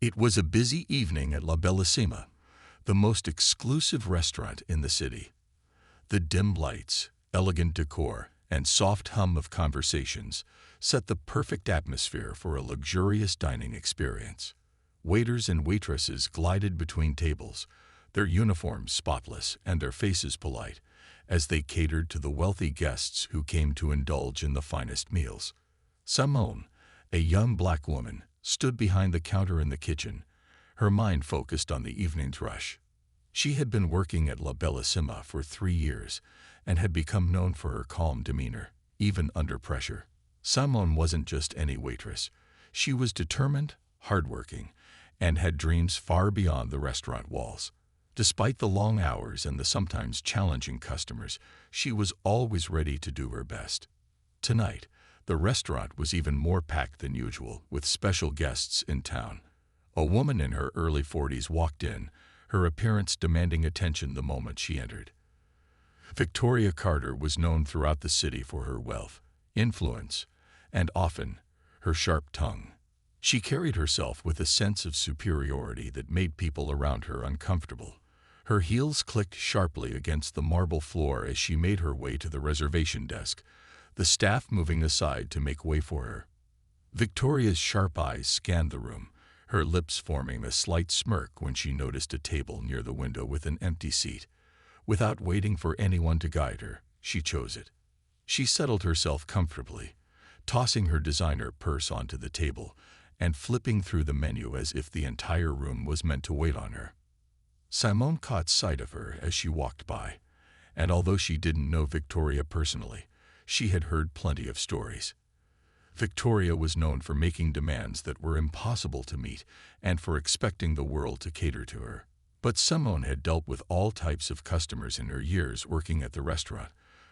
It was a busy evening at La Bellissima, the most exclusive restaurant in the city. The dim lights, elegant decor, and soft hum of conversations set the perfect atmosphere for a luxurious dining experience. Waiters and waitresses glided between tables, their uniforms spotless and their faces polite, as they catered to the wealthy guests who came to indulge in the finest meals. Simone, a young black woman, stood behind the counter in the kitchen, her mind focused on the evening's rush. She had been working at La Bellissima for 3 years and had become known for her calm demeanor, even under pressure. Simone wasn't just any waitress. She was determined, hardworking, and had dreams far beyond the restaurant walls. Despite the long hours and the sometimes challenging customers, she was always ready to do her best. Tonight, the restaurant was even more packed than usual, with special guests in town. A woman in her early 40s walked in, her appearance demanding attention the moment she entered. Victoria Carter was known throughout the city for her wealth, influence, and often, her sharp tongue. She carried herself with a sense of superiority that made people around her uncomfortable. Her heels clicked sharply against the marble floor as she made her way to the reservation desk, the staff moving aside to make way for her. Victoria's sharp eyes scanned the room, her lips forming a slight smirk when she noticed a table near the window with an empty seat. Without waiting for anyone to guide her, she chose it. She settled herself comfortably, tossing her designer purse onto the table and flipping through the menu as if the entire room was meant to wait on her. Simone caught sight of her as she walked by, and although she didn't know Victoria personally, she had heard plenty of stories. Victoria was known for making demands that were impossible to meet and for expecting the world to cater to her. But Simone had dealt with all types of customers in her years working at the restaurant,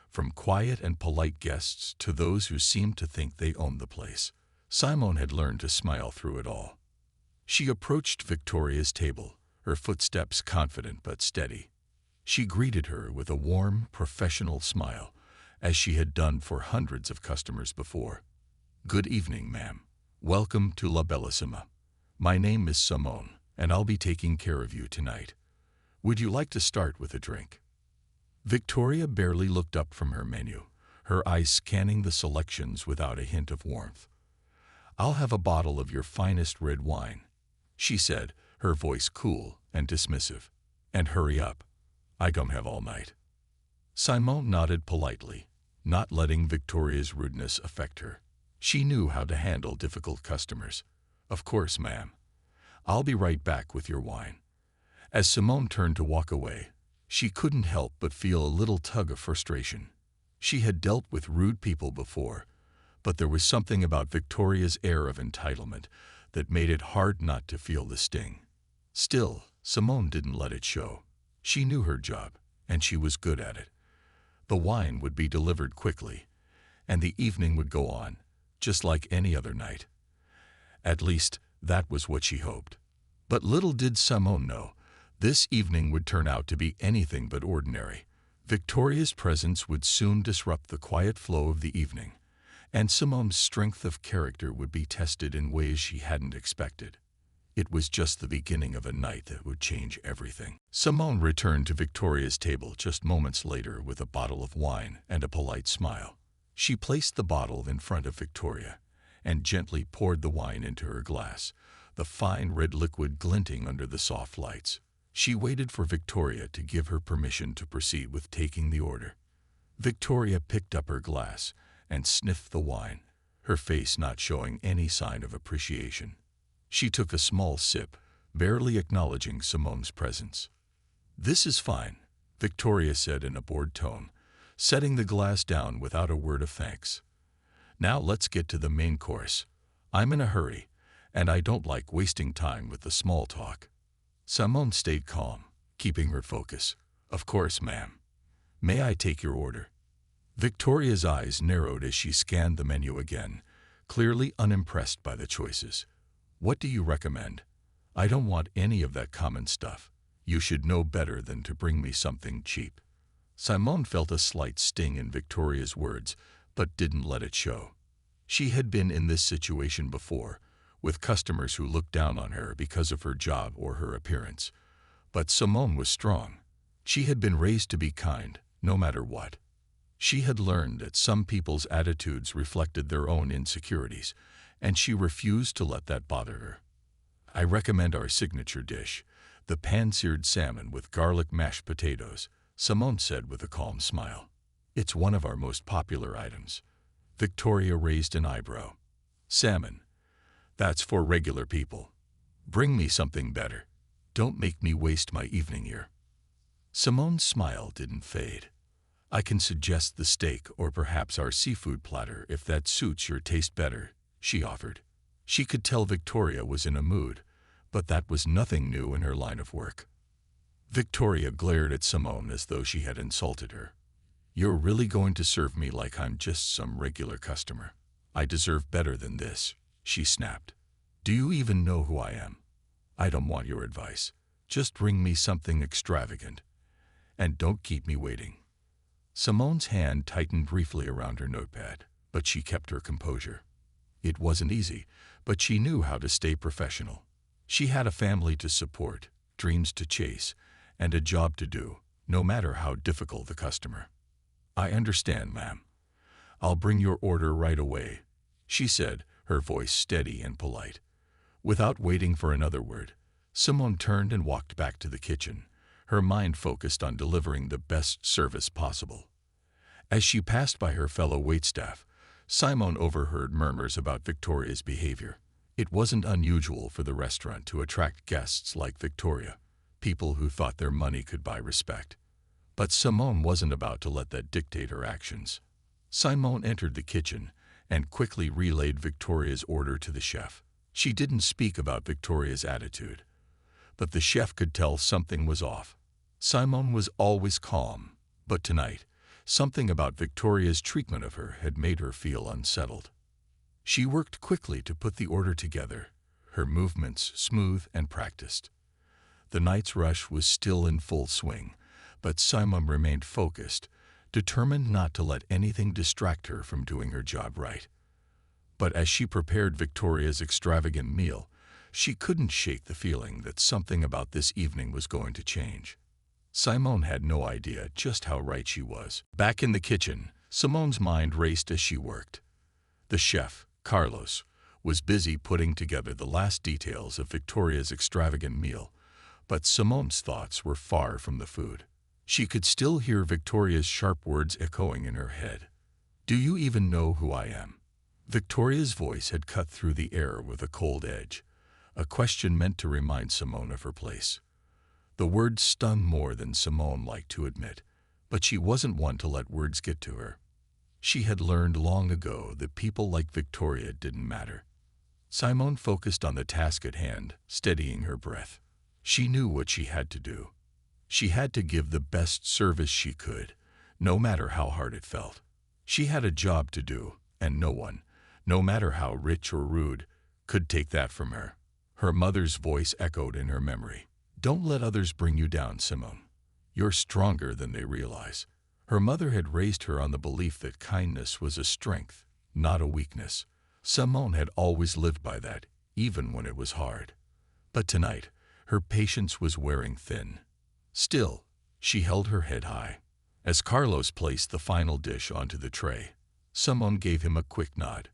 from quiet and polite guests to those who seemed to think they owned the place. Simone had learned to smile through it all. She approached Victoria's table, her footsteps confident but steady. She greeted her with a warm, professional smile, as she had done for hundreds of customers before. "Good evening, ma'am. Welcome to La Bellissima. My name is Simone, and I'll be taking care of you tonight. Would you like to start with a drink?" Victoria barely looked up from her menu, her eyes scanning the selections without a hint of warmth. "I'll have a bottle of your finest red wine," she said, her voice cool and dismissive. "And hurry up. I don't have all night." Simone nodded politely, not letting Victoria's rudeness affect her. She knew how to handle difficult customers. "Of course, ma'am. I'll be right back with your wine." As Simone turned to walk away, she couldn't help but feel a little tug of frustration. She had dealt with rude people before, but there was something about Victoria's air of entitlement that made it hard not to feel the sting. Still, Simone didn't let it show. She knew her job, and she was good at it. The wine would be delivered quickly, and the evening would go on, just like any other night. At least, that was what she hoped. But little did Simone know, this evening would turn out to be anything but ordinary. Victoria's presence would soon disrupt the quiet flow of the evening, and Simone's strength of character would be tested in ways she hadn't expected. It was just the beginning of a night that would change everything. Simone returned to Victoria's table just moments later with a bottle of wine and a polite smile. She placed the bottle in front of Victoria and gently poured the wine into her glass, the fine red liquid glinting under the soft lights. She waited for Victoria to give her permission to proceed with taking the order. Victoria picked up her glass and sniffed the wine, her face not showing any sign of appreciation. She took a small sip, barely acknowledging Simone's presence. "This is fine," Victoria said in a bored tone, setting the glass down without a word of thanks. "Now let's get to the main course. I'm in a hurry, and I don't like wasting time with the small talk." Simone stayed calm, keeping her focus. "Of course, ma'am. May I take your order?" Victoria's eyes narrowed as she scanned the menu again, clearly unimpressed by the choices. "What do you recommend? I don't want any of that common stuff. You should know better than to bring me something cheap." Simone felt a slight sting in Victoria's words, but didn't let it show. She had been in this situation before, with customers who looked down on her because of her job or her appearance. But Simone was strong. She had been raised to be kind, no matter what. She had learned that some people's attitudes reflected their own insecurities, and she refused to let that bother her. "I recommend our signature dish, the pan-seared salmon with garlic mashed potatoes," Simone said with a calm smile. "It's one of our most popular items." Victoria raised an eyebrow. "Salmon? That's for regular people. Bring me something better. Don't make me waste my evening here." Simone's smile didn't fade. "I can suggest the steak or perhaps our seafood platter if that suits your taste better," she offered. She could tell Victoria was in a mood, but that was nothing new in her line of work. Victoria glared at Simone as though she had insulted her. "You're really going to serve me like I'm just some regular customer? I deserve better than this," she snapped. "Do you even know who I am? I don't want your advice. Just bring me something extravagant. And don't keep me waiting." Simone's hand tightened briefly around her notepad, but she kept her composure. It wasn't easy, but she knew how to stay professional. She had a family to support, dreams to chase, and a job to do, no matter how difficult the customer. "I understand, ma'am. I'll bring your order right away," she said, her voice steady and polite. Without waiting for another word, Simone turned and walked back to the kitchen, her mind focused on delivering the best service possible. As she passed by her fellow waitstaff, Simone overheard murmurs about Victoria's behavior. It wasn't unusual for the restaurant to attract guests like Victoria, people who thought their money could buy respect. But Simone wasn't about to let that dictate her actions. Simone entered the kitchen and quickly relayed Victoria's order to the chef. She didn't speak about Victoria's attitude, but the chef could tell something was off. Simone was always calm, but tonight, something about Victoria's treatment of her had made her feel unsettled. She worked quickly to put the order together, her movements smooth and practiced. The night's rush was still in full swing, but Simone remained focused, determined not to let anything distract her from doing her job right. But as she prepared Victoria's extravagant meal, she couldn't shake the feeling that something about this evening was going to change. Simone had no idea just how right she was. Back in the kitchen, Simone's mind raced as she worked. The chef, Carlos, was busy putting together the last details of Victoria's extravagant meal, but Simone's thoughts were far from the food. She could still hear Victoria's sharp words echoing in her head. "Do you even know who I am?" Victoria's voice had cut through the air with a cold edge, a question meant to remind Simone of her place. The words stung more than Simone liked to admit, but she wasn't one to let words get to her. She had learned long ago that people like Victoria didn't matter. Simone focused on the task at hand, steadying her breath. She knew what she had to do. She had to give the best service she could, no matter how hard it felt. She had a job to do, and no one, no matter how rich or rude, could take that from her. Her mother's voice echoed in her memory. "Don't let others bring you down, Simone. You're stronger than they realize." Her mother had raised her on the belief that kindness was a strength, not a weakness. Simone had always lived by that, even when it was hard. But tonight, her patience was wearing thin. Still, she held her head high. As Carlos placed the final dish onto the tray, Simone gave him a quick nod.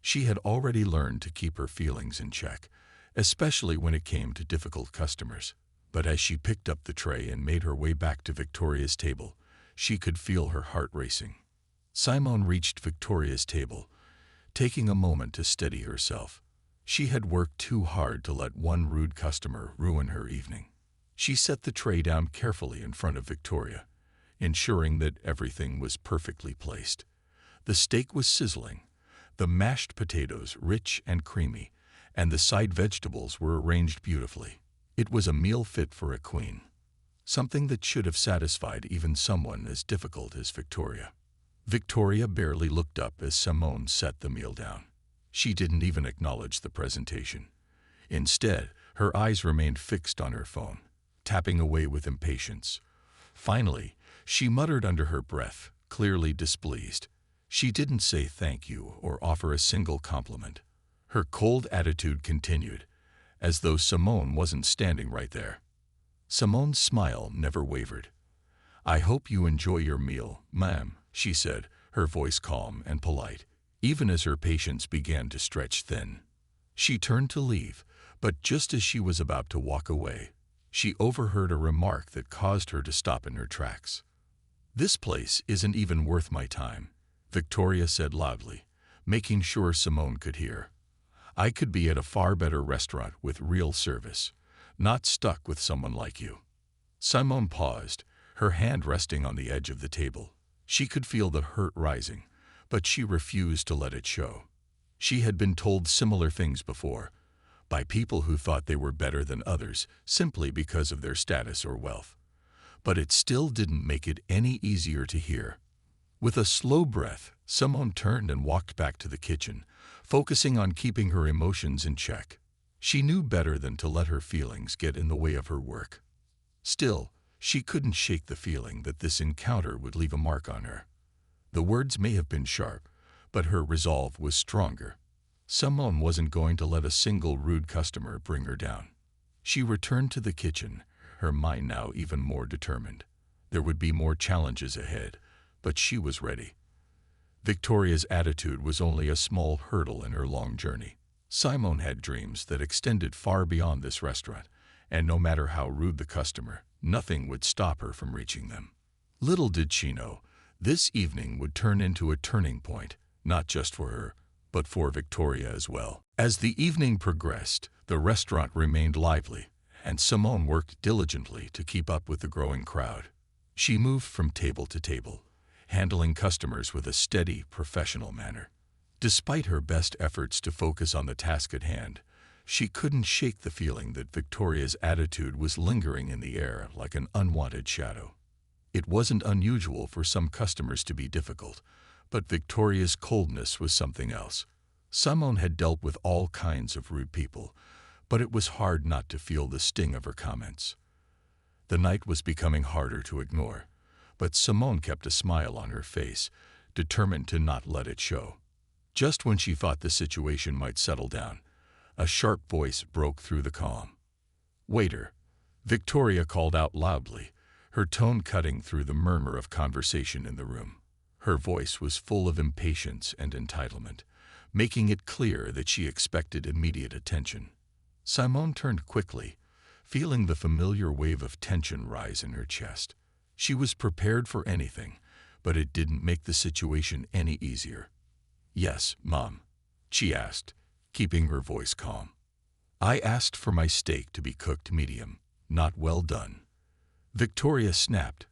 She had already learned to keep her feelings in check, especially when it came to difficult customers. But as she picked up the tray and made her way back to Victoria's table, she could feel her heart racing. Simone reached Victoria's table, taking a moment to steady herself. She had worked too hard to let one rude customer ruin her evening. She set the tray down carefully in front of Victoria, ensuring that everything was perfectly placed. The steak was sizzling, the mashed potatoes rich and creamy, and the side vegetables were arranged beautifully. It was a meal fit for a queen, something that should have satisfied even someone as difficult as Victoria. Victoria barely looked up as Simone set the meal down. She didn't even acknowledge the presentation. Instead, her eyes remained fixed on her phone, tapping away with impatience. Finally, she muttered under her breath, clearly displeased. She didn't say thank you or offer a single compliment. Her cold attitude continued, as though Simone wasn't standing right there. Simone's smile never wavered. "I hope you enjoy your meal, ma'am," she said, her voice calm and polite, even as her patience began to stretch thin. She turned to leave, but just as she was about to walk away, she overheard a remark that caused her to stop in her tracks. "This place isn't even worth my time," Victoria said loudly, making sure Simone could hear. "I could be at a far better restaurant with real service, not stuck with someone like you." Simone paused, her hand resting on the edge of the table. She could feel the hurt rising, but she refused to let it show. She had been told similar things before, by people who thought they were better than others simply because of their status or wealth. But it still didn't make it any easier to hear. With a slow breath, Simone turned and walked back to the kitchen, focusing on keeping her emotions in check. She knew better than to let her feelings get in the way of her work. Still, she couldn't shake the feeling that this encounter would leave a mark on her. The words may have been sharp, but her resolve was stronger. Simone wasn't going to let a single rude customer bring her down. She returned to the kitchen, her mind now even more determined. There would be more challenges ahead, but she was ready. Victoria's attitude was only a small hurdle in her long journey. Simone had dreams that extended far beyond this restaurant, and no matter how rude the customer, nothing would stop her from reaching them. Little did she know, this evening would turn into a turning point, not just for her, but for Victoria as well. As the evening progressed, the restaurant remained lively, and Simone worked diligently to keep up with the growing crowd. She moved from table to table, handling customers with a steady, professional manner. Despite her best efforts to focus on the task at hand, she couldn't shake the feeling that Victoria's attitude was lingering in the air like an unwanted shadow. It wasn't unusual for some customers to be difficult, but Victoria's coldness was something else. Simone had dealt with all kinds of rude people, but it was hard not to feel the sting of her comments. The night was becoming harder to ignore, but Simone kept a smile on her face, determined to not let it show. Just when she thought the situation might settle down, a sharp voice broke through the calm. "Waiter," Victoria called out loudly, her tone cutting through the murmur of conversation in the room. Her voice was full of impatience and entitlement, making it clear that she expected immediate attention. Simone turned quickly, feeling the familiar wave of tension rise in her chest. She was prepared for anything, but it didn't make the situation any easier. "Yes, Mom," she asked, keeping her voice calm. "I asked for my steak to be cooked medium, not well done." Victoria snapped,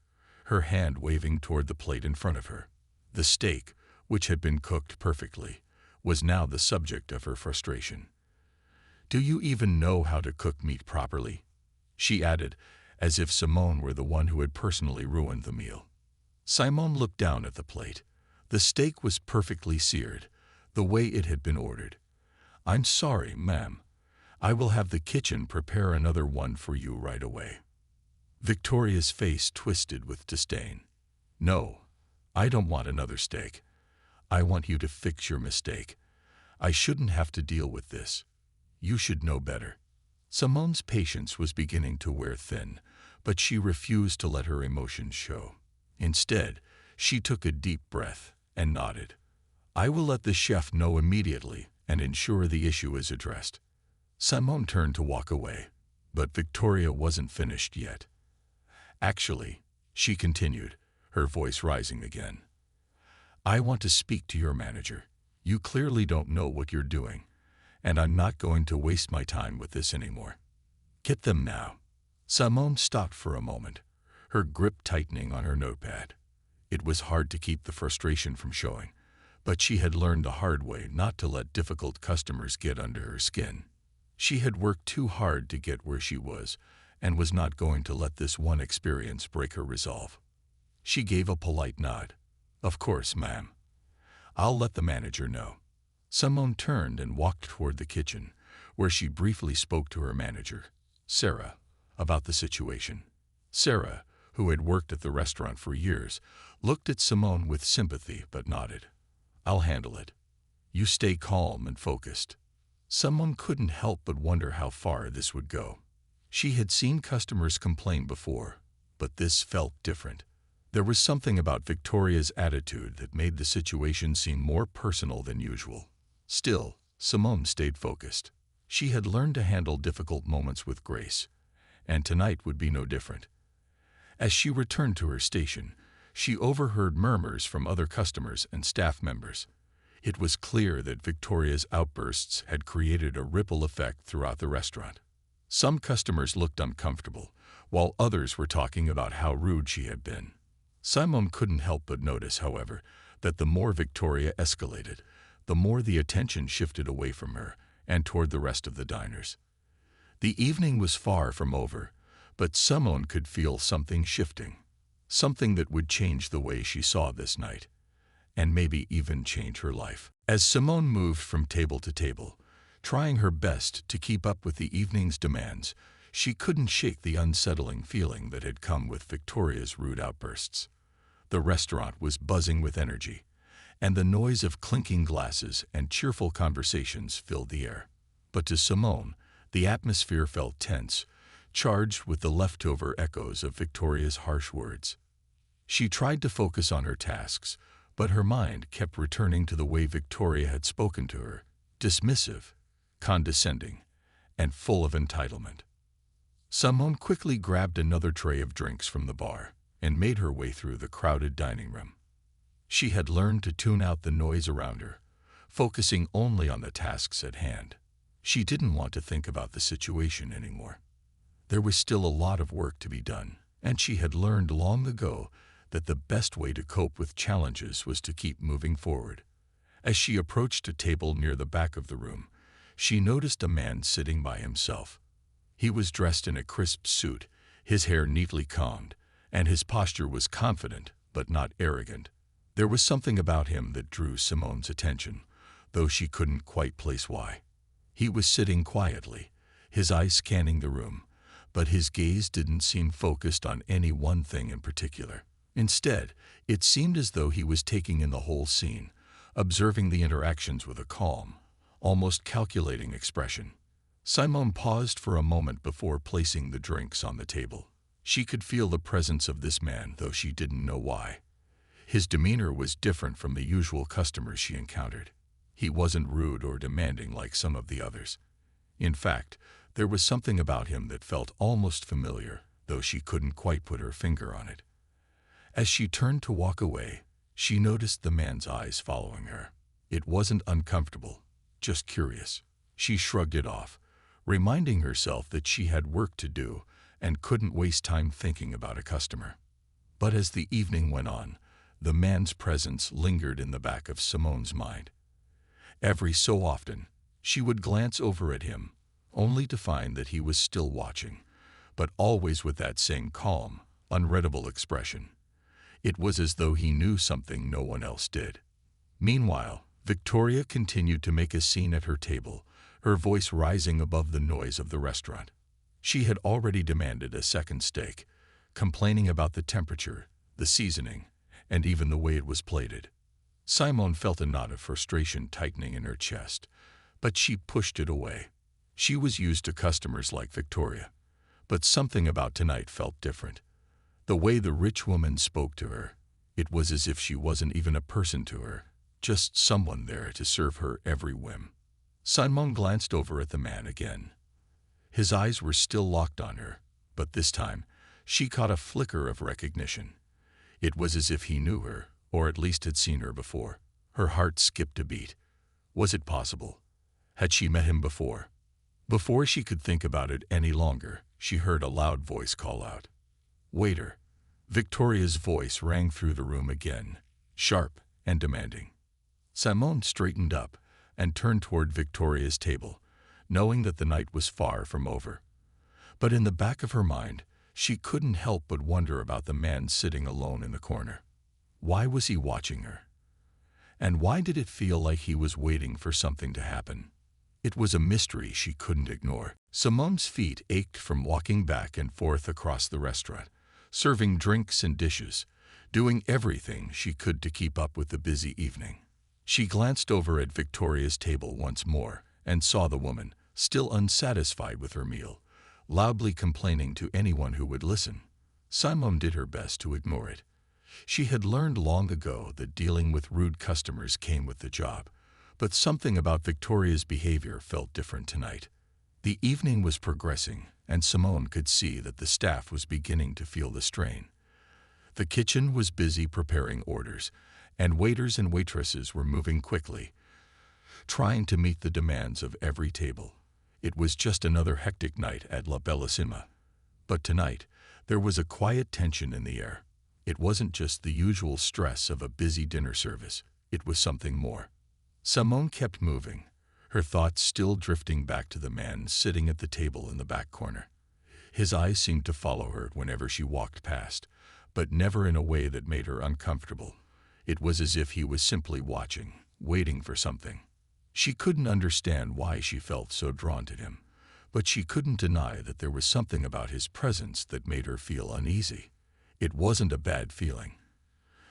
her hand waving toward the plate in front of her. The steak, which had been cooked perfectly, was now the subject of her frustration. "Do you even know how to cook meat properly?" she added, as if Simone were the one who had personally ruined the meal. Simone looked down at the plate. The steak was perfectly seared, the way it had been ordered. "I'm sorry, ma'am. I will have the kitchen prepare another one for you right away." Victoria's face twisted with disdain. "No, I don't want another steak. I want you to fix your mistake. I shouldn't have to deal with this. You should know better." Simone's patience was beginning to wear thin, but she refused to let her emotions show. Instead, she took a deep breath and nodded. "I will let the chef know immediately and ensure the issue is addressed." Simone turned to walk away, but Victoria wasn't finished yet. "Actually," she continued, her voice rising again, "I want to speak to your manager. You clearly don't know what you're doing, and I'm not going to waste my time with this anymore. Get them now." Simone stopped for a moment, her grip tightening on her notepad. It was hard to keep the frustration from showing, but she had learned the hard way not to let difficult customers get under her skin. She had worked too hard to get where she was, and was not going to let this one experience break her resolve. She gave a polite nod. "Of course, ma'am. I'll let the manager know." Simone turned and walked toward the kitchen, where she briefly spoke to her manager, Sarah, about the situation. Sarah, who had worked at the restaurant for years, looked at Simone with sympathy but nodded. "I'll handle it. You stay calm and focused." Someone couldn't help but wonder how far this would go. She had seen customers complain before, but this felt different. There was something about Victoria's attitude that made the situation seem more personal than usual. Still, Simone stayed focused. She had learned to handle difficult moments with grace, and tonight would be no different. As she returned to her station, she overheard murmurs from other customers and staff members. It was clear that Victoria's outbursts had created a ripple effect throughout the restaurant. Some customers looked uncomfortable, while others were talking about how rude she had been. Simone couldn't help but notice, however, that the more Victoria escalated, the more the attention shifted away from her and toward the rest of the diners. The evening was far from over, but Simone could feel something shifting, something that would change the way she saw this night, and maybe even change her life. As Simone moved from table to table, trying her best to keep up with the evening's demands, she couldn't shake the unsettling feeling that had come with Victoria's rude outbursts. The restaurant was buzzing with energy, and the noise of clinking glasses and cheerful conversations filled the air. But to Simone, the atmosphere felt tense, charged with the leftover echoes of Victoria's harsh words. She tried to focus on her tasks, but her mind kept returning to the way Victoria had spoken to her, dismissive, condescending, and full of entitlement. Simone quickly grabbed another tray of drinks from the bar and made her way through the crowded dining room. She had learned to tune out the noise around her, focusing only on the tasks at hand. She didn't want to think about the situation anymore. There was still a lot of work to be done, and she had learned long ago that the best way to cope with challenges was to keep moving forward. As she approached a table near the back of the room, she noticed a man sitting by himself. He was dressed in a crisp suit, his hair neatly combed, and his posture was confident but not arrogant. There was something about him that drew Simone's attention, though she couldn't quite place why. He was sitting quietly, his eyes scanning the room, but his gaze didn't seem focused on any one thing in particular. Instead, it seemed as though he was taking in the whole scene, observing the interactions with a calm, almost calculating expression. Simone paused for a moment before placing the drinks on the table. She could feel the presence of this man, though she didn't know why. His demeanor was different from the usual customers she encountered. He wasn't rude or demanding like some of the others. In fact, there was something about him that felt almost familiar, though she couldn't quite put her finger on it. As she turned to walk away, she noticed the man's eyes following her. It wasn't uncomfortable, just curious. She shrugged it off, reminding herself that she had work to do and couldn't waste time thinking about a customer. But as the evening went on, the man's presence lingered in the back of Simone's mind. Every so often, she would glance over at him, only to find that he was still watching, but always with that same calm, unreadable expression. It was as though he knew something no one else did. Meanwhile, Victoria continued to make a scene at her table, her voice rising above the noise of the restaurant. She had already demanded a second steak, complaining about the temperature, the seasoning, and even the way it was plated. Simone felt a knot of frustration tightening in her chest, but she pushed it away. She was used to customers like Victoria, but something about tonight felt different. The way the rich woman spoke to her, it was as if she wasn't even a person to her, just someone there to serve her every whim. Simone glanced over at the man again. His eyes were still locked on her, but this time, she caught a flicker of recognition. It was as if he knew her, or at least had seen her before. Her heart skipped a beat. Was it possible? Had she met him before? Before she could think about it any longer, she heard a loud voice call out, "Waiter!" Victoria's voice rang through the room again, sharp and demanding. Simone straightened up and turned toward Victoria's table, knowing that the night was far from over. But in the back of her mind, she couldn't help but wonder about the man sitting alone in the corner. Why was he watching her? And why did it feel like he was waiting for something to happen? It was a mystery she couldn't ignore. Simone's feet ached from walking back and forth across the restaurant, serving drinks and dishes, doing everything she could to keep up with the busy evening. She glanced over at Victoria's table once more and saw the woman, still unsatisfied with her meal, loudly complaining to anyone who would listen. Simone did her best to ignore it. She had learned long ago that dealing with rude customers came with the job, but something about Victoria's behavior felt different tonight. The evening was progressing, and Simone could see that the staff was beginning to feel the strain. The kitchen was busy preparing orders, and waiters and waitresses were moving quickly, trying to meet the demands of every table. It was just another hectic night at La Bellissima. But tonight, there was a quiet tension in the air. It wasn't just the usual stress of a busy dinner service. It was something more. Simone kept moving, her thoughts still drifting back to the man sitting at the table in the back corner. His eyes seemed to follow her whenever she walked past, but never in a way that made her uncomfortable. It was as if he was simply watching, waiting for something. She couldn't understand why she felt so drawn to him, but she couldn't deny that there was something about his presence that made her feel uneasy. It wasn't a bad feeling,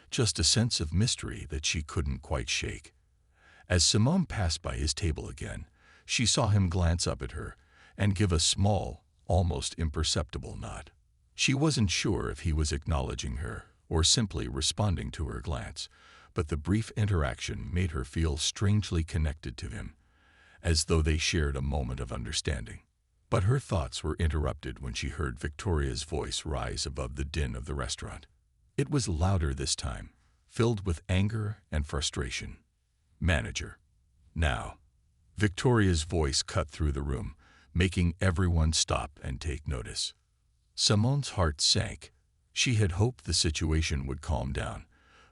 just a sense of mystery that she couldn't quite shake. As Simone passed by his table again, she saw him glance up at her and give a small, almost imperceptible nod. She wasn't sure if he was acknowledging her or simply responding to her glance, but the brief interaction made her feel strangely connected to him, as though they shared a moment of understanding. But her thoughts were interrupted when she heard Victoria's voice rise above the din of the restaurant. It was louder this time, filled with anger and frustration. "Manager, now." Victoria's voice cut through the room, making everyone stop and take notice. Simone's heart sank. She had hoped the situation would calm down,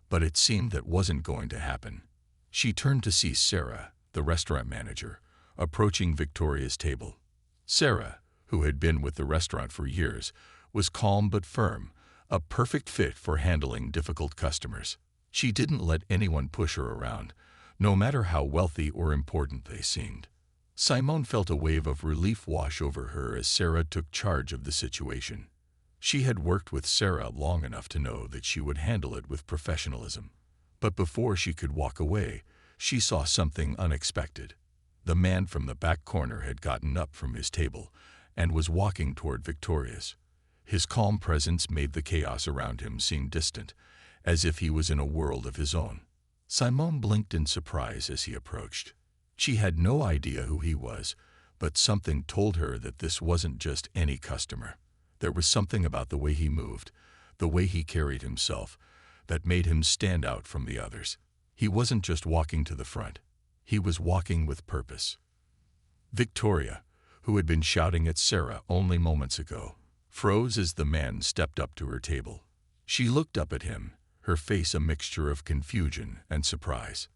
but it seemed that wasn't going to happen. She turned to see Sarah, the restaurant manager, approaching Victoria's table. Sarah, who had been with the restaurant for years, was calm but firm, a perfect fit for handling difficult customers. She didn't let anyone push her around, no matter how wealthy or important they seemed. Simone felt a wave of relief wash over her as Sarah took charge of the situation. She had worked with Sarah long enough to know that she would handle it with professionalism. But before she could walk away, she saw something unexpected. The man from the back corner had gotten up from his table and was walking toward Victoria's. His calm presence made the chaos around him seem distant, as if he was in a world of his own. Simone blinked in surprise as he approached. She had no idea who he was, but something told her that this wasn't just any customer. There was something about the way he moved, the way he carried himself, that made him stand out from the others. He wasn't just walking to the front. He was walking with purpose. Victoria, who had been shouting at Sarah only moments ago, froze as the man stepped up to her table. She looked up at him, her face a mixture of confusion and surprise.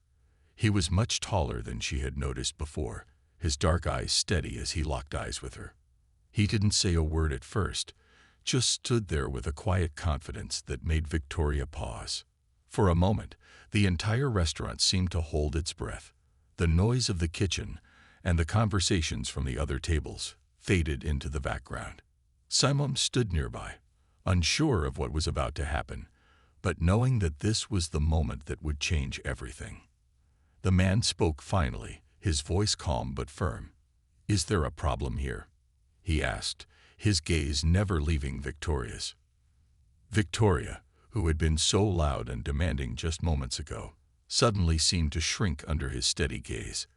He was much taller than she had noticed before, his dark eyes steady as he locked eyes with her. He didn't say a word at first, just stood there with a quiet confidence that made Victoria pause. For a moment, the entire restaurant seemed to hold its breath. The noise of the kitchen and the conversations from the other tables faded into the background. Simone stood nearby, unsure of what was about to happen, but knowing that this was the moment that would change everything. The man spoke finally, his voice calm but firm. "Is there a problem here?" he asked, his gaze never leaving Victoria's. Victoria, who had been so loud and demanding just moments ago, suddenly seemed to shrink under his steady gaze.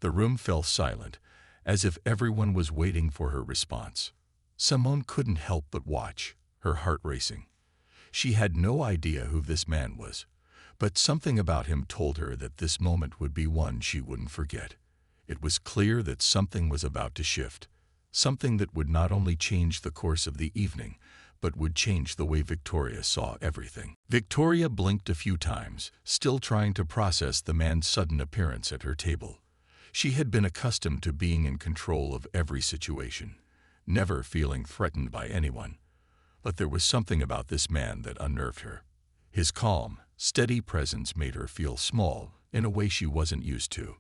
The room fell silent, as if everyone was waiting for her response. Simone couldn't help but watch, her heart racing. She had no idea who this man was, but something about him told her that this moment would be one she wouldn't forget. It was clear that something was about to shift, something that would not only change the course of the evening, but would change the way Victoria saw everything. Victoria blinked a few times, still trying to process the man's sudden appearance at her table. She had been accustomed to being in control of every situation, never feeling threatened by anyone. But there was something about this man that unnerved her. His calm, steady presence made her feel small in a way she wasn't used to.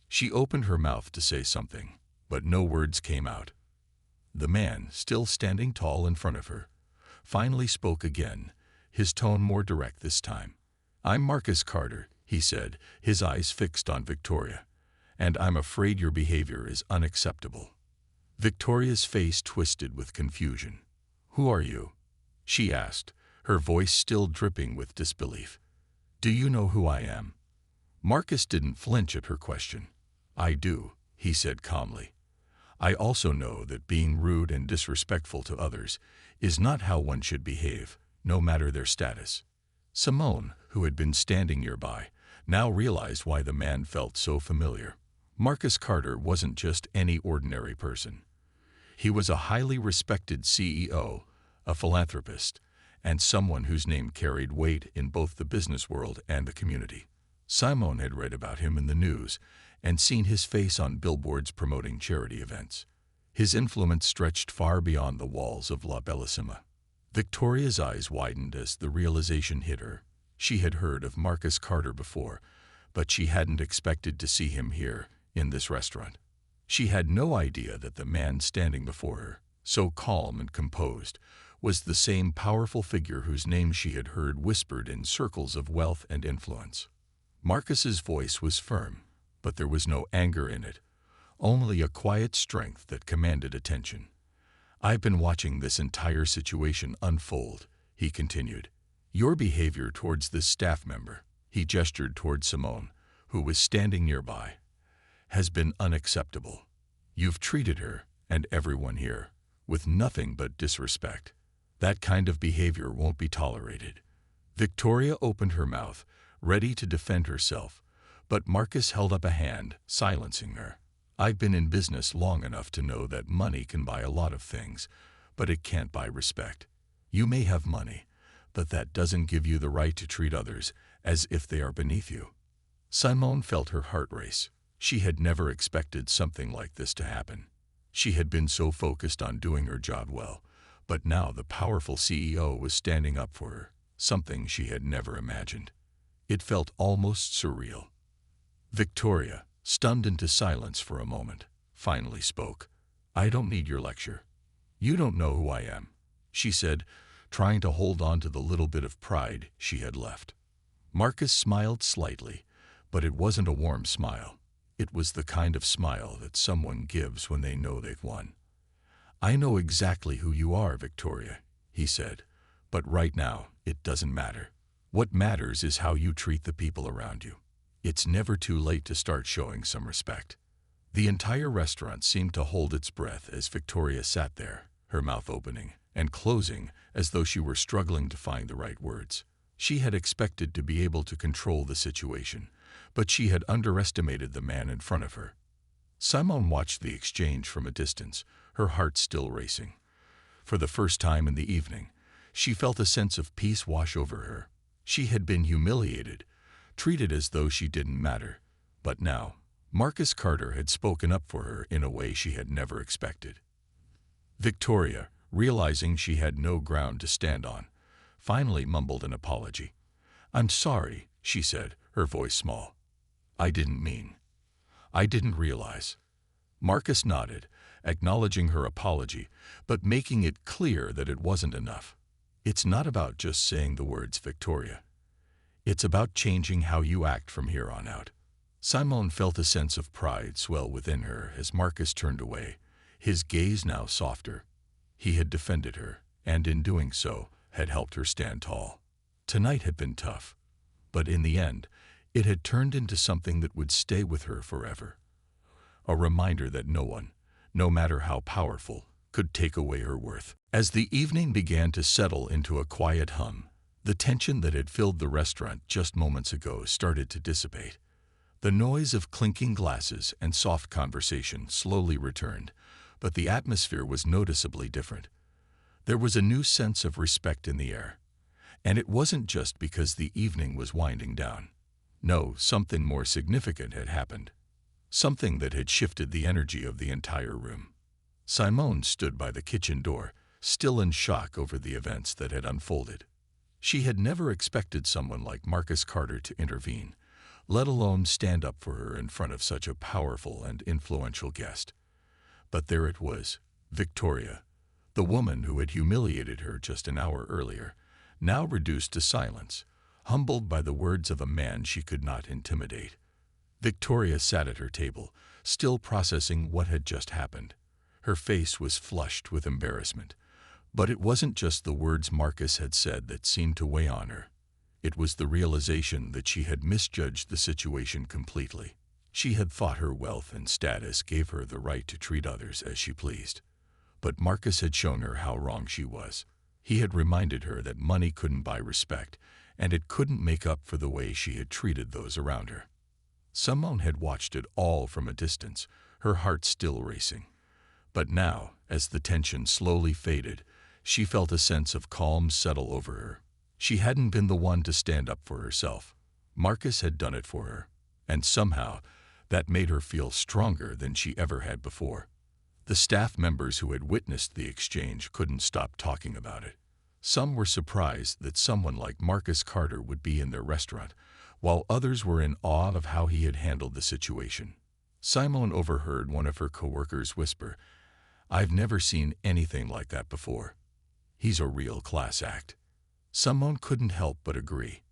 She opened her mouth to say something, but no words came out. The man, still standing tall in front of her, finally spoke again, his tone more direct this time. "I'm Marcus Carter," he said, his eyes fixed on Victoria, and I'm afraid your behavior is unacceptable." Victoria's face twisted with confusion. "Who are you?" she asked, her voice still dripping with disbelief. "Do you know who I am?" Marcus didn't flinch at her question. "I do," he said calmly. "I also know that being rude and disrespectful to others is not how one should behave, no matter their status." Simone, who had been standing nearby, now realized why the man felt so familiar. Marcus Carter wasn't just any ordinary person. He was a highly respected CEO, a philanthropist, and someone whose name carried weight in both the business world and the community. Simone had read about him in the news and seen his face on billboards promoting charity events. His influence stretched far beyond the walls of La Bellissima. Victoria's eyes widened as the realization hit her. She had heard of Marcus Carter before, but she hadn't expected to see him here, in this restaurant. She had no idea that the man standing before her, so calm and composed, was the same powerful figure whose name she had heard whispered in circles of wealth and influence. Marcus's voice was firm, but there was no anger in it, only a quiet strength that commanded attention. "I've been watching this entire situation unfold," he continued. "Your behavior towards this staff member," he gestured toward Simone, who was standing nearby, "has been unacceptable. You've treated her, and everyone here, with nothing but disrespect. That kind of behavior won't be tolerated." Victoria opened her mouth, ready to defend herself, but Marcus held up a hand, silencing her. "I've been in business long enough to know that money can buy a lot of things, but it can't buy respect. You may have money, but that doesn't give you the right to treat others as if they are beneath you." Simone felt her heart race. She had never expected something like this to happen. She had been so focused on doing her job well, but now the powerful CEO was standing up for her, something she had never imagined. It felt almost surreal. Victoria, stunned into silence for a moment, finally spoke. "I don't need your lecture. You don't know who I am," she said, trying to hold on to the little bit of pride she had left. Marcus smiled slightly, but it wasn't a warm smile. It was the kind of smile that someone gives when they know they've won. "I know exactly who you are, Victoria," he said, "but right now it doesn't matter. What matters is how you treat the people around you. It's never too late to start showing some respect." The entire restaurant seemed to hold its breath as Victoria sat there, her mouth opening and closing as though she were struggling to find the right words. She had expected to be able to control the situation, but she had underestimated the man in front of her. Simone watched the exchange from a distance, her heart still racing. For the first time in the evening, she felt a sense of peace wash over her. She had been humiliated, treated as though she didn't matter, but now Marcus Carter had spoken up for her in a way she had never expected. Victoria, realizing she had no ground to stand on, finally mumbled an apology. "I'm sorry," she said, her voice small. "I didn't mean. I didn't realize." Marcus nodded, acknowledging her apology, but making it clear that it wasn't enough. "It's not about just saying the words, Victoria. It's about changing how you act from here on out." Simone felt a sense of pride swell within her as Marcus turned away, his gaze now softer. He had defended her, and in doing so, had helped her stand tall. Tonight had been tough, but in the end, it had turned into something that would stay with her forever. A reminder that no one, no matter how powerful, could take away her worth. As the evening began to settle into a quiet hum, the tension that had filled the restaurant just moments ago started to dissipate. The noise of clinking glasses and soft conversation slowly returned, but the atmosphere was noticeably different. There was a new sense of respect in the air. And it wasn't just because the evening was winding down. No, something more significant had happened. Something that had shifted the energy of the entire room. Simone stood by the kitchen door, still in shock over the events that had unfolded. She had never expected someone like Marcus Carter to intervene, let alone stand up for her in front of such a powerful and influential guest. But there it was, Victoria, the woman who had humiliated her just an hour earlier, now reduced to silence, humbled by the words of a man she could not intimidate. Victoria sat at her table, still processing what had just happened. Her face was flushed with embarrassment. But it wasn't just the words Marcus had said that seemed to weigh on her. It was the realization that she had misjudged the situation completely. She had thought her wealth and status gave her the right to treat others as she pleased. But Marcus had shown her how wrong she was. He had reminded her that money couldn't buy respect, and it couldn't make up for the way she had treated those around her. Simone had watched it all from a distance, her heart still racing. But now, as the tension slowly faded, she felt a sense of calm settle over her. She hadn't been the one to stand up for herself. Marcus had done it for her, and somehow that made her feel stronger than she ever had before. The staff members who had witnessed the exchange couldn't stop talking about it. Some were surprised that someone like Marcus Carter would be in their restaurant, while others were in awe of how he had handled the situation. Simone overheard one of her coworkers whisper, "I've never seen anything like that before. He's a real class act." Simone couldn't help but agree.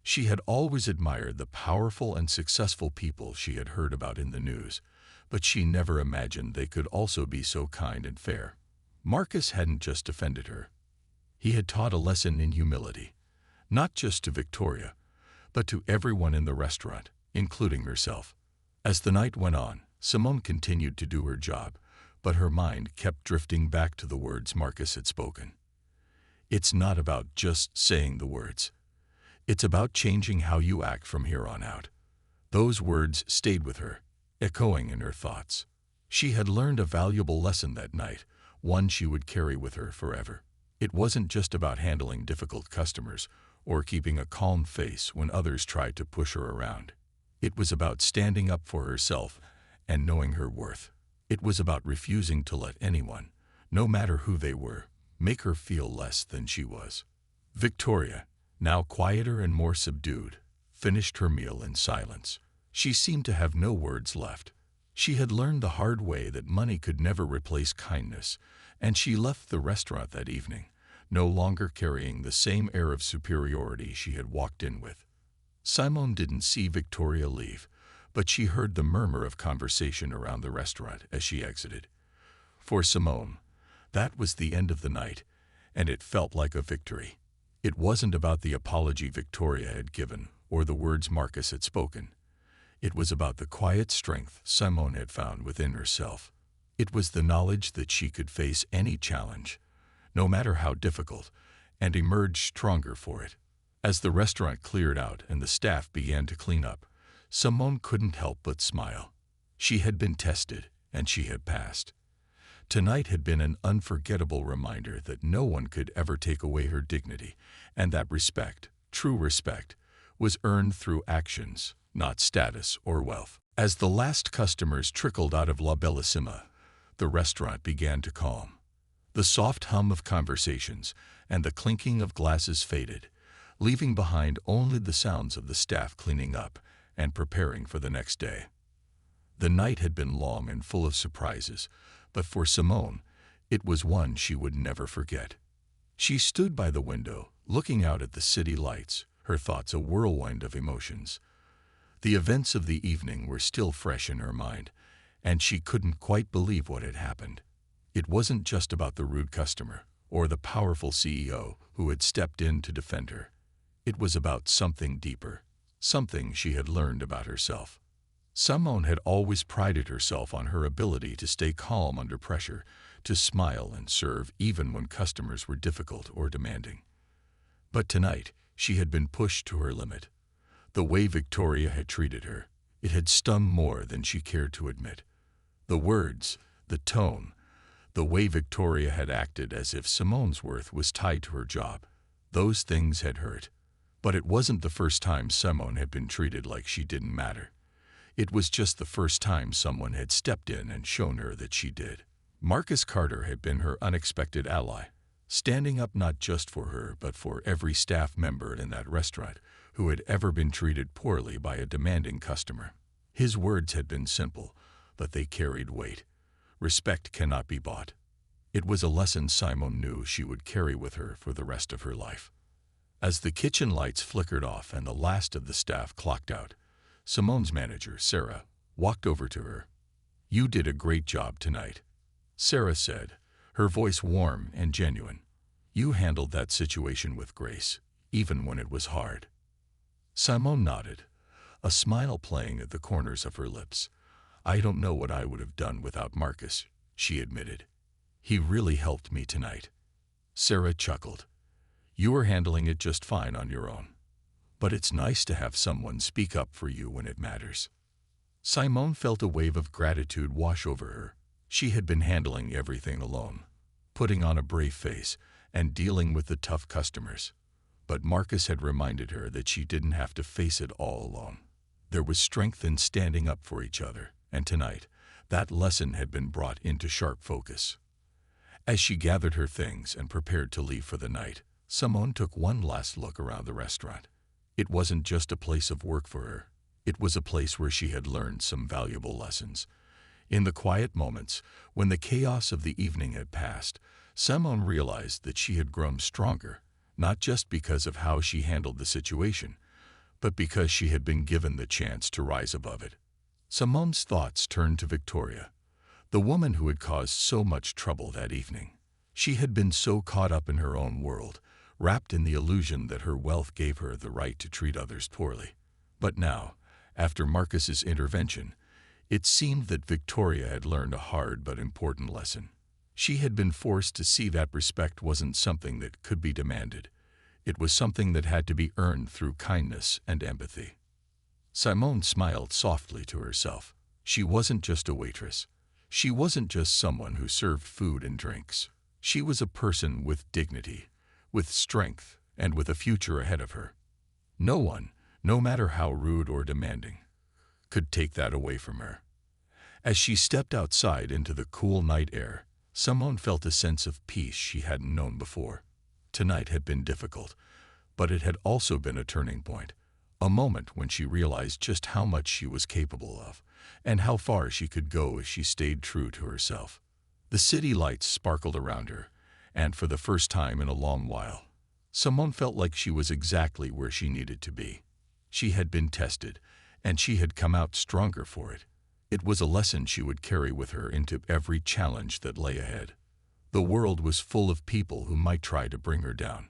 She had always admired the powerful and successful people she had heard about in the news, but she never imagined they could also be so kind and fair. Marcus hadn't just offended her. He had taught a lesson in humility, not just to Victoria, but to everyone in the restaurant, including herself. As the night went on, Simone continued to do her job, but her mind kept drifting back to the words Marcus had spoken. It's not about just saying the words. It's about changing how you act from here on out. Those words stayed with her, echoing in her thoughts. She had learned a valuable lesson that night, one she would carry with her forever. It wasn't just about handling difficult customers or keeping a calm face when others tried to push her around. It was about standing up for herself and knowing her worth. It was about refusing to let anyone, no matter who they were, make her feel less than she was. Victoria, now quieter and more subdued, finished her meal in silence. She seemed to have no words left. She had learned the hard way that money could never replace kindness, and she left the restaurant that evening, no longer carrying the same air of superiority she had walked in with. Simone didn't see Victoria leave, but she heard the murmur of conversation around the restaurant as she exited. For Simone, that was the end of the night, and it felt like a victory. It wasn't about the apology Victoria had given or the words Marcus had spoken. It was about the quiet strength Simone had found within herself. It was the knowledge that she could face any challenge, no matter how difficult, and emerge stronger for it. As the restaurant cleared out and the staff began to clean up, Simone couldn't help but smile. She had been tested, and she had passed. Tonight had been an unforgettable reminder that no one could ever take away her dignity, and that respect, true respect, was earned through actions, not status or wealth. As the last customers trickled out of La Bellissima, the restaurant began to calm. The soft hum of conversations and the clinking of glasses faded, leaving behind only the sounds of the staff cleaning up and preparing for the next day. The night had been long and full of surprises, but for Simone, it was one she would never forget. She stood by the window, looking out at the city lights, her thoughts a whirlwind of emotions. The events of the evening were still fresh in her mind, and she couldn't quite believe what had happened. It wasn't just about the rude customer or the powerful CEO who had stepped in to defend her. It was about something deeper, something she had learned about herself. Simone had always prided herself on her ability to stay calm under pressure, to smile and serve even when customers were difficult or demanding. But tonight, she had been pushed to her limit. The way Victoria had treated her, it had stung more than she cared to admit. The words, the tone, the way Victoria had acted as if Simone's worth was tied to her job, those things had hurt. But it wasn't the first time Simone had been treated like she didn't matter. It was just the first time someone had stepped in and shown her that she did. Marcus Carter had been her unexpected ally, standing up not just for her but for every staff member in that restaurant who had ever been treated poorly by a demanding customer. His words had been simple, but they carried weight. Respect cannot be bought. It was a lesson Simone knew she would carry with her for the rest of her life. As the kitchen lights flickered off and the last of the staff clocked out, Simone's manager, Sarah, walked over to her. "You did a great job tonight," Sarah said, her voice warm and genuine. "You handled that situation with grace, even when it was hard." Simone nodded, a smile playing at the corners of her lips. "I don't know what I would have done without Marcus," she admitted. "He really helped me tonight." Sarah chuckled. "You were handling it just fine on your own. But it's nice to have someone speak up for you when it matters." Simone felt a wave of gratitude wash over her. She had been handling everything alone, putting on a brave face and dealing with the tough customers. But Marcus had reminded her that she didn't have to face it all alone. There was strength in standing up for each other, and tonight, that lesson had been brought into sharp focus. As she gathered her things and prepared to leave for the night, Simone took one last look around the restaurant. It wasn't just a place of work for her. It was a place where she had learned some valuable lessons. In the quiet moments, when the chaos of the evening had passed, Simone realized that she had grown stronger, not just because of how she handled the situation, but because she had been given the chance to rise above it. Simone's thoughts turned to Victoria, the woman who had caused so much trouble that evening. She had been so caught up in her own world, wrapped in the illusion that her wealth gave her the right to treat others poorly. But now, after Marcus's intervention, it seemed that Victoria had learned a hard but important lesson. She had been forced to see that respect wasn't something that could be demanded. It was something that had to be earned through kindness and empathy. Simone smiled softly to herself. She wasn't just a waitress. She wasn't just someone who served food and drinks. She was a person with dignity, with strength, and with a future ahead of her. No one, no matter how rude or demanding, could take that away from her. As she stepped outside into the cool night air, Simone felt a sense of peace she hadn't known before. Tonight had been difficult, but it had also been a turning point, a moment when she realized just how much she was capable of, and how far she could go if she stayed true to herself. The city lights sparkled around her, and for the first time in a long while, Simone felt like she was exactly where she needed to be. She had been tested, and she had come out stronger for it. It was a lesson she would carry with her into every challenge that lay ahead. The world was full of people who might try to bring her down,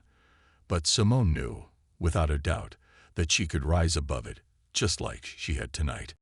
but Simone knew, without a doubt, that she could rise above it, just like she had tonight.